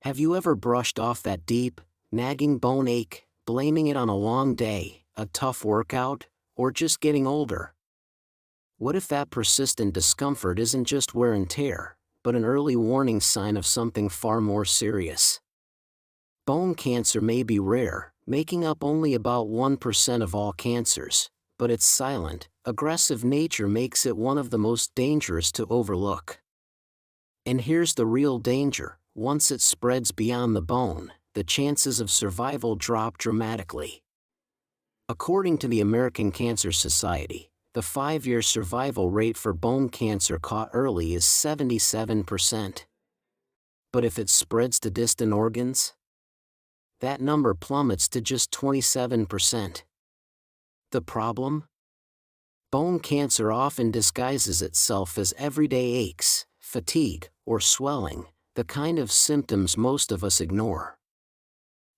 Have you ever brushed off that deep, nagging bone ache, blaming it on a long day, a tough workout, or just getting older? What if that persistent discomfort isn't just wear and tear, but an early warning sign of something far more serious? Bone cancer may be rare, making up only about 1% of all cancers, but its silent, aggressive nature makes it one of the most dangerous to overlook. And here's the real danger: once it spreads beyond the bone, the chances of survival drop dramatically. According to the American Cancer Society, the 5-year survival rate for bone cancer caught early is 77%. But if it spreads to distant organs, that number plummets to just 27%. The problem? Bone cancer often disguises itself as everyday aches, fatigue, or swelling, the kind of symptoms most of us ignore.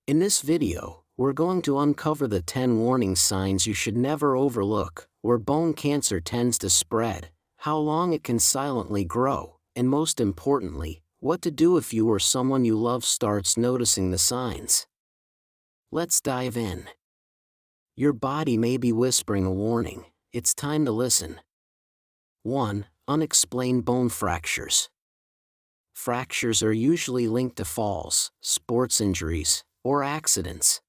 In this video, we're going to uncover the 10 warning signs you should never overlook, where bone cancer tends to spread, how long it can silently grow, and most importantly, what to do if you or someone you love starts noticing the signs. Let's dive in. Your body may be whispering a warning. It's time to listen. 1. Unexplained bone fractures. Fractures are usually linked to falls, sports injuries, or accidents.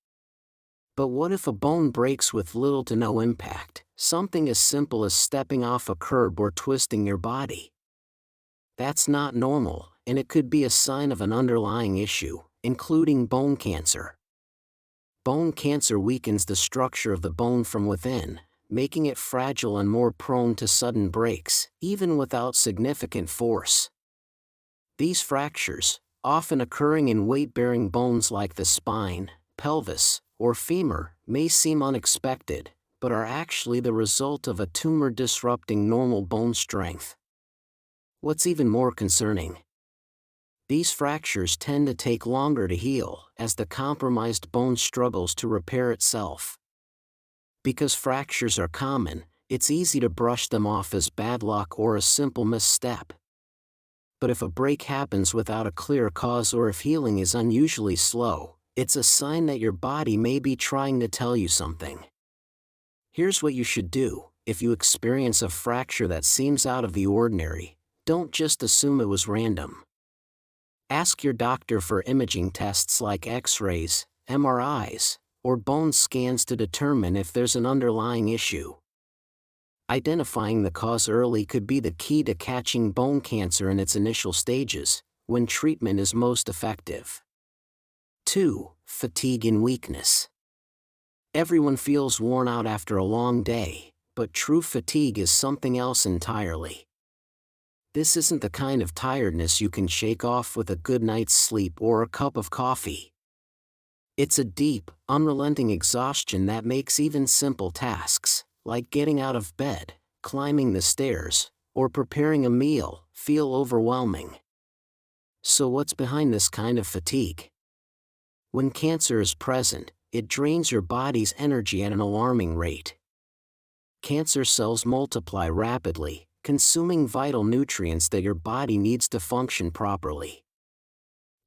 But what if a bone breaks with little to no impact, something as simple as stepping off a curb or twisting your body? That's not normal, and it could be a sign of an underlying issue, including bone cancer. Bone cancer weakens the structure of the bone from within, making it fragile and more prone to sudden breaks, even without significant force. These fractures, often occurring in weight-bearing bones like the spine, pelvis, or femur, may seem unexpected, but are actually the result of a tumor disrupting normal bone strength. What's even more concerning? These fractures tend to take longer to heal, as the compromised bone struggles to repair itself. Because fractures are common, it's easy to brush them off as bad luck or a simple misstep. But if a break happens without a clear cause or if healing is unusually slow, it's a sign that your body may be trying to tell you something. Here's what you should do: if you experience a fracture that seems out of the ordinary, don't just assume it was random. Ask your doctor for imaging tests like X-rays, MRIs, or bone scans to determine if there's an underlying issue. Identifying the cause early could be the key to catching bone cancer in its initial stages, when treatment is most effective. 2. Fatigue and weakness. Everyone feels worn out after a long day, but true fatigue is something else entirely. This isn't the kind of tiredness you can shake off with a good night's sleep or a cup of coffee. It's a deep, unrelenting exhaustion that makes even simple tasks, like getting out of bed, climbing the stairs, or preparing a meal, feel overwhelming. So what's behind this kind of fatigue? When cancer is present, it drains your body's energy at an alarming rate. Cancer cells multiply rapidly, consuming vital nutrients that your body needs to function properly.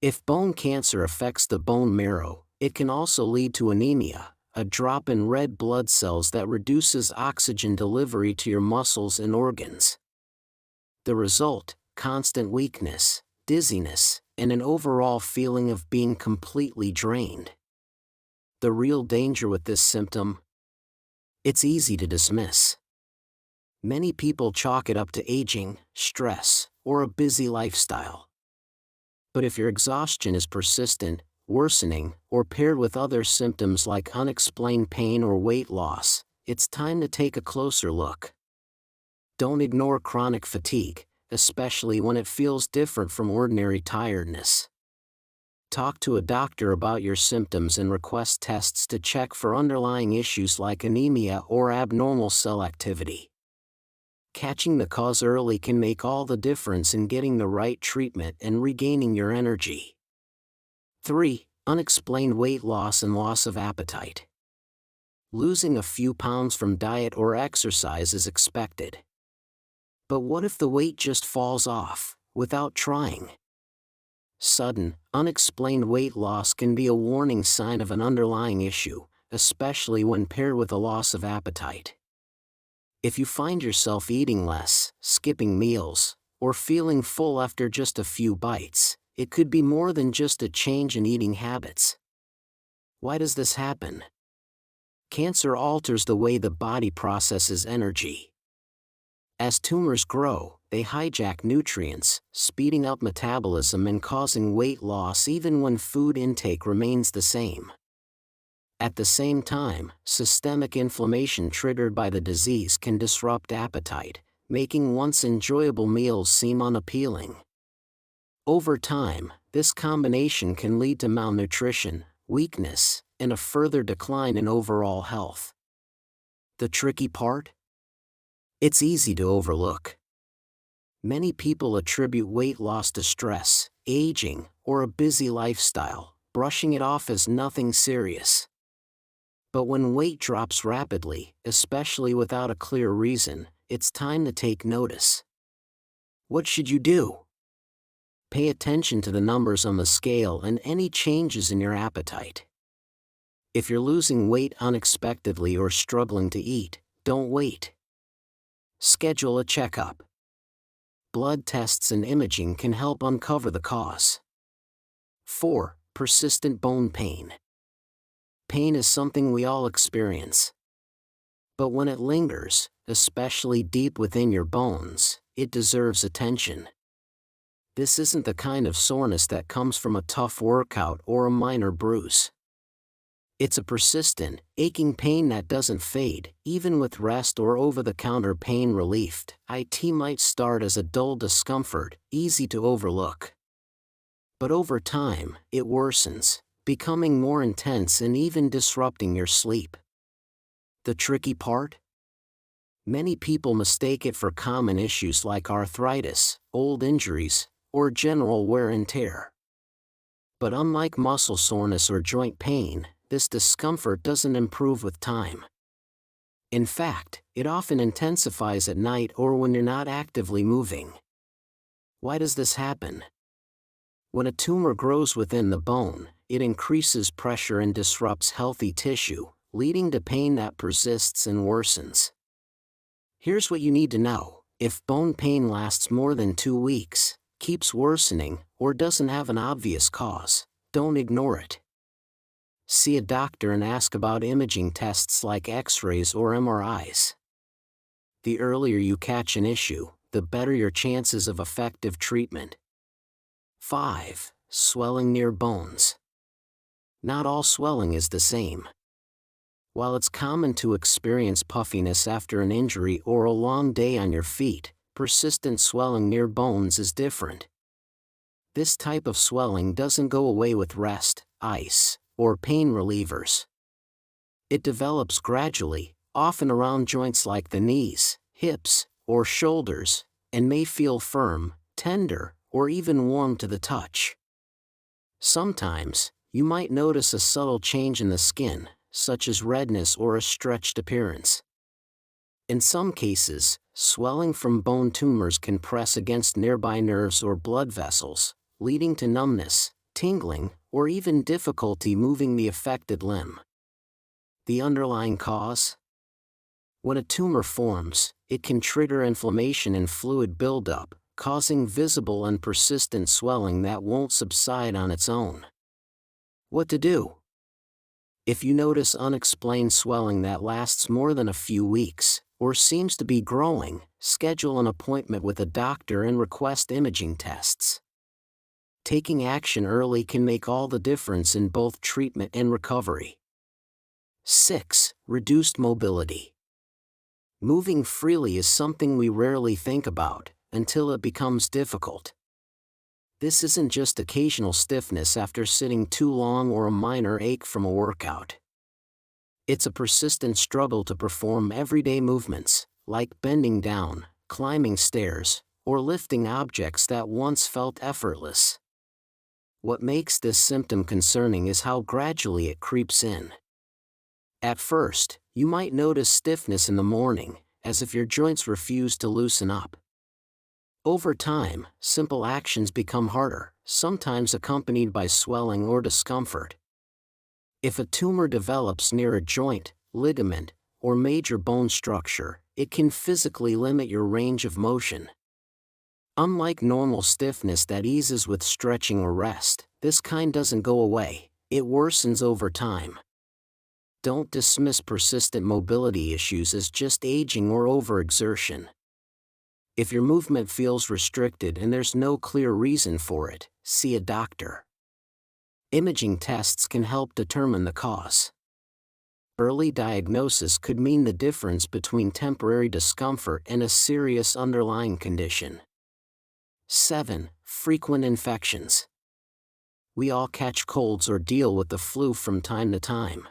If bone cancer affects the bone marrow, it can also lead to anemia, a drop in red blood cells that reduces oxygen delivery to your muscles and organs. The result: constant weakness, dizziness, and an overall feeling of being completely drained. The real danger with this symptom? It's easy to dismiss. Many people chalk it up to aging, stress, or a busy lifestyle. But if your exhaustion is persistent, worsening, or paired with other symptoms like unexplained pain or weight loss, it's time to take a closer look. Don't ignore chronic fatigue, especially when it feels different from ordinary tiredness. Talk to a doctor about your symptoms and request tests to check for underlying issues like anemia or abnormal cell activity. Catching the cause early can make all the difference in getting the right treatment and regaining your energy. 3. Unexplained weight loss and loss of appetite. Losing a few pounds from diet or exercise is expected. But what if the weight just falls off, without trying? Sudden, unexplained weight loss can be a warning sign of an underlying issue, especially when paired with a loss of appetite. If you find yourself eating less, skipping meals, or feeling full after just a few bites, it could be more than just a change in eating habits. Why does this happen? Cancer alters the way the body processes energy. As tumors grow, they hijack nutrients, speeding up metabolism and causing weight loss even when food intake remains the same. At the same time, systemic inflammation triggered by the disease can disrupt appetite, making once enjoyable meals seem unappealing. Over time, this combination can lead to malnutrition, weakness, and a further decline in overall health. The tricky part? It's easy to overlook. Many people attribute weight loss to stress, aging, or a busy lifestyle, brushing it off as nothing serious. But when weight drops rapidly, especially without a clear reason, it's time to take notice. What should you do? Pay attention to the numbers on the scale and any changes in your appetite. If you're losing weight unexpectedly or struggling to eat, don't wait. Schedule a checkup. Blood tests and imaging can help uncover the cause. 4. Persistent bone pain. Pain is something we all experience. But when it lingers, especially deep within your bones, it deserves attention. This isn't the kind of soreness that comes from a tough workout or a minor bruise. It's a persistent, aching pain that doesn't fade, even with rest or over-the-counter pain relief. It might start as a dull discomfort, easy to overlook. But over time, it worsens, becoming more intense and even disrupting your sleep. The tricky part? Many people mistake it for common issues like arthritis, old injuries, or general wear and tear. But unlike muscle soreness or joint pain, this discomfort doesn't improve with time. In fact, it often intensifies at night or when you're not actively moving. Why does this happen? When a tumor grows within the bone, it increases pressure and disrupts healthy tissue, leading to pain that persists and worsens. Here's what you need to know. If bone pain lasts more than 2 weeks, keeps worsening, or doesn't have an obvious cause, don't ignore it. See a doctor and ask about imaging tests like X-rays or MRIs. The earlier you catch an issue, the better your chances of effective treatment. 5. Swelling near bones. Not all swelling is the same. While it's common to experience puffiness after an injury or a long day on your feet, persistent swelling near bones is different. This type of swelling doesn't go away with rest, ice, or pain relievers. It develops gradually, often around joints like the knees, hips, or shoulders, and may feel firm, tender, or even warm to the touch. Sometimes, you might notice a subtle change in the skin, such as redness or a stretched appearance. In some cases, swelling from bone tumors can press against nearby nerves or blood vessels, leading to numbness, tingling, or even difficulty moving the affected limb. The underlying cause? When a tumor forms, it can trigger inflammation and fluid buildup, causing visible and persistent swelling that won't subside on its own. What to do? If you notice unexplained swelling that lasts more than a few weeks, or seems to be growing, schedule an appointment with a doctor and request imaging tests. Taking action early can make all the difference in both treatment and recovery. 6. Reduced mobility. Moving freely is something we rarely think about, until it becomes difficult. This isn't just occasional stiffness after sitting too long or a minor ache from a workout. It's a persistent struggle to perform everyday movements, like bending down, climbing stairs, or lifting objects that once felt effortless. What makes this symptom concerning is how gradually it creeps in. At first, you might notice stiffness in the morning, as if your joints refuse to loosen up. Over time, simple actions become harder, sometimes accompanied by swelling or discomfort. If a tumor develops near a joint, ligament, or major bone structure, it can physically limit your range of motion. Unlike normal stiffness that eases with stretching or rest, this kind doesn't go away, it worsens over time. Don't dismiss persistent mobility issues as just aging or overexertion. If your movement feels restricted and there's no clear reason for it, see a doctor. Imaging tests can help determine the cause. Early diagnosis could mean the difference between temporary discomfort and a serious underlying condition. 7. Frequent infections. We all catch colds or deal with the flu from time to time.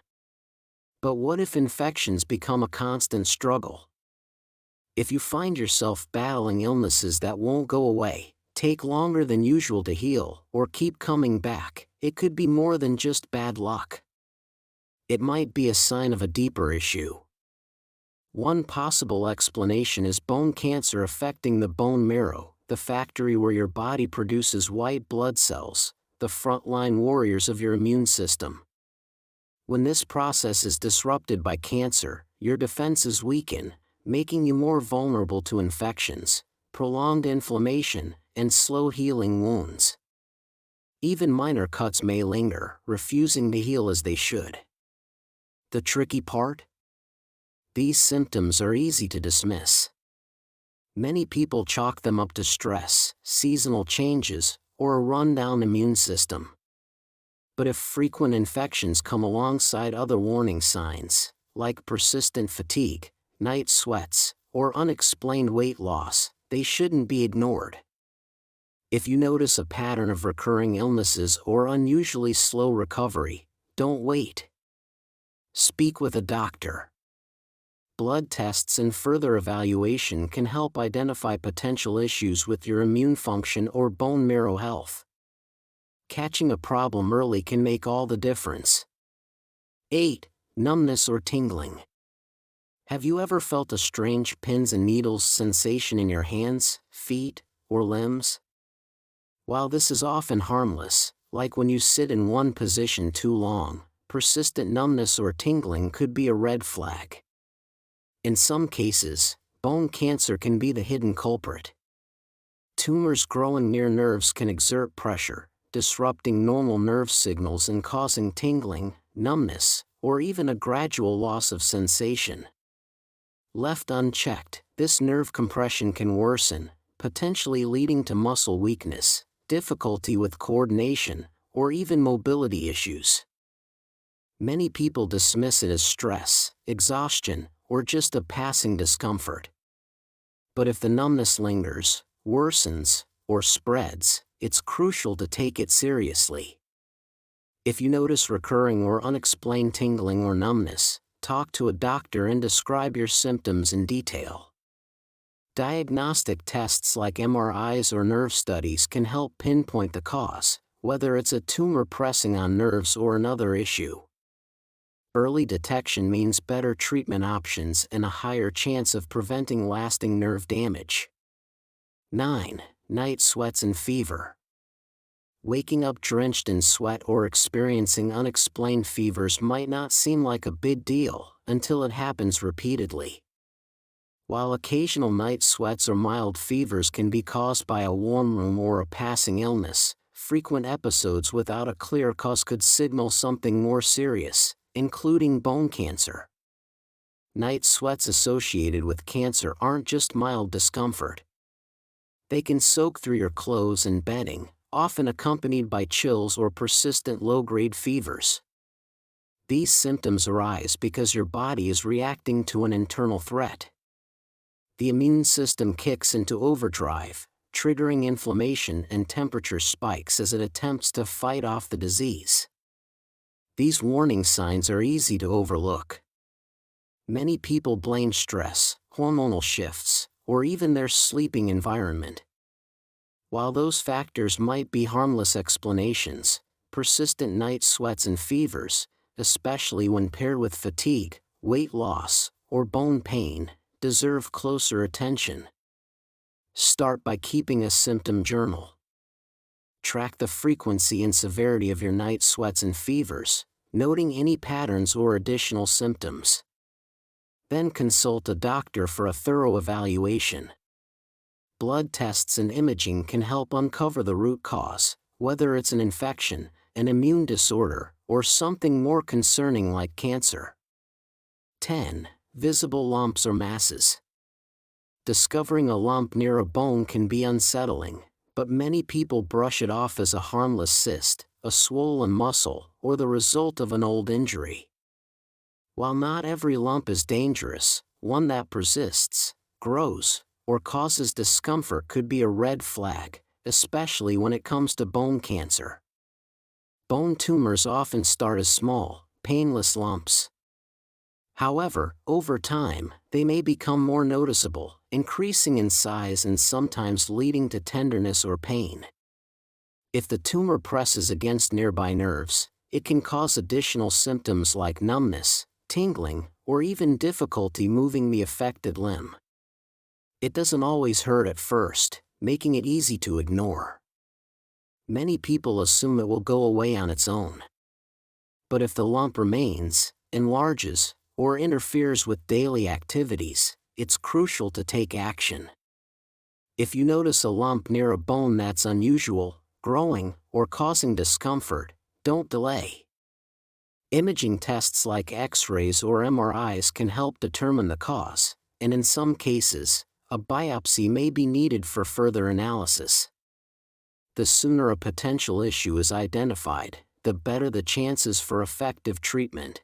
But what if infections become a constant struggle? If you find yourself battling illnesses that won't go away, take longer than usual to heal, or keep coming back, it could be more than just bad luck. It might be a sign of a deeper issue. One possible explanation is bone cancer affecting the bone marrow, the factory where your body produces white blood cells, the frontline warriors of your immune system. When this process is disrupted by cancer, your defenses weaken, making you more vulnerable to infections, prolonged inflammation, and slow healing wounds. Even minor cuts may linger, refusing to heal as they should. The tricky part? These symptoms are easy to dismiss. Many people chalk them up to stress, seasonal changes, or a run-down immune system. But if frequent infections come alongside other warning signs, like persistent fatigue, night sweats, or unexplained weight loss, they shouldn't be ignored. If you notice a pattern of recurring illnesses or unusually slow recovery, don't wait. Speak with a doctor. Blood tests and further evaluation can help identify potential issues with your immune function or bone marrow health. Catching a problem early can make all the difference. 8. Numbness or tingling. Have you ever felt a strange pins and needles sensation in your hands, feet, or limbs? While this is often harmless, like when you sit in one position too long, persistent numbness or tingling could be a red flag. In some cases, bone cancer can be the hidden culprit. Tumors growing near nerves can exert pressure, disrupting normal nerve signals and causing tingling, numbness, or even a gradual loss of sensation. Left unchecked, this nerve compression can worsen, potentially leading to muscle weakness, difficulty with coordination, or even mobility issues. Many people dismiss it as stress, exhaustion, or just a passing discomfort. But if the numbness lingers, worsens, or spreads, it's crucial to take it seriously. If you notice recurring or unexplained tingling or numbness, talk to a doctor and describe your symptoms in detail. Diagnostic tests like MRIs or nerve studies can help pinpoint the cause, whether it's a tumor pressing on nerves or another issue. Early detection means better treatment options and a higher chance of preventing lasting nerve damage. 9. Night sweats and fever. Waking up drenched in sweat or experiencing unexplained fevers might not seem like a big deal until it happens repeatedly. While occasional night sweats or mild fevers can be caused by a warm room or a passing illness, frequent episodes without a clear cause could signal something more serious, including bone cancer. Night sweats associated with cancer aren't just mild discomfort. They can soak through your clothes and bedding, often accompanied by chills or persistent low-grade fevers. These symptoms arise because your body is reacting to an internal threat. The immune system kicks into overdrive, triggering inflammation and temperature spikes as it attempts to fight off the disease. These warning signs are easy to overlook. Many people blame stress, hormonal shifts, or even their sleeping environment. While those factors might be harmless explanations, persistent night sweats and fevers, especially when paired with fatigue, weight loss, or bone pain, deserve closer attention. Start by keeping a symptom journal. Track the frequency and severity of your night sweats and fevers, noting any patterns or additional symptoms. Then consult a doctor for a thorough evaluation. Blood tests and imaging can help uncover the root cause, whether it's an infection, an immune disorder, or something more concerning like cancer. 10. Visible lumps or masses. Discovering a lump near a bone can be unsettling, but many people brush it off as a harmless cyst, a swollen muscle, or the result of an old injury. While not every lump is dangerous, one that persists, grows, or causes discomfort could be a red flag, especially when it comes to bone cancer. Bone tumors often start as small, painless lumps. However, over time, they may become more noticeable, increasing in size and sometimes leading to tenderness or pain. If the tumor presses against nearby nerves, it can cause additional symptoms like numbness, tingling, or even difficulty moving the affected limb. It doesn't always hurt at first, making it easy to ignore. Many people assume it will go away on its own. But if the lump remains, enlarges, or interferes with daily activities, it's crucial to take action. If you notice a lump near a bone that's unusual, growing, or causing discomfort, don't delay. Imaging tests like X-rays or MRIs can help determine the cause, and in some cases, a biopsy may be needed for further analysis. The sooner a potential issue is identified, the better the chances for effective treatment.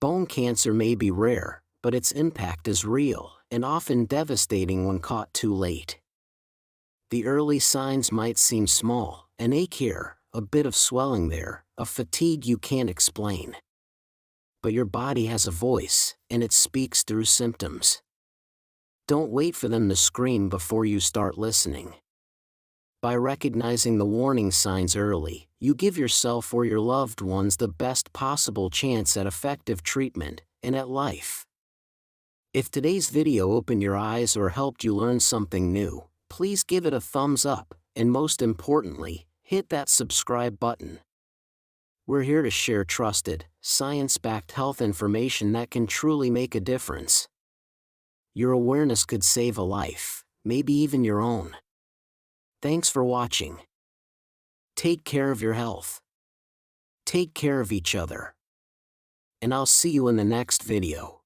Bone cancer may be rare, but its impact is real and often devastating when caught too late. The early signs might seem small: an ache here, a bit of swelling there, a fatigue you can't explain. But your body has a voice, and it speaks through symptoms. Don't wait for them to scream before you start listening. By recognizing the warning signs early, you give yourself or your loved ones the best possible chance at effective treatment and at life. If today's video opened your eyes or helped you learn something new, please give it a thumbs up, and most importantly, hit that subscribe button. We're here to share trusted, science-backed health information that can truly make a difference. Your awareness could save a life, maybe even your own. Thanks for watching. Take care of your health. Take care of each other. And I'll see you in the next video.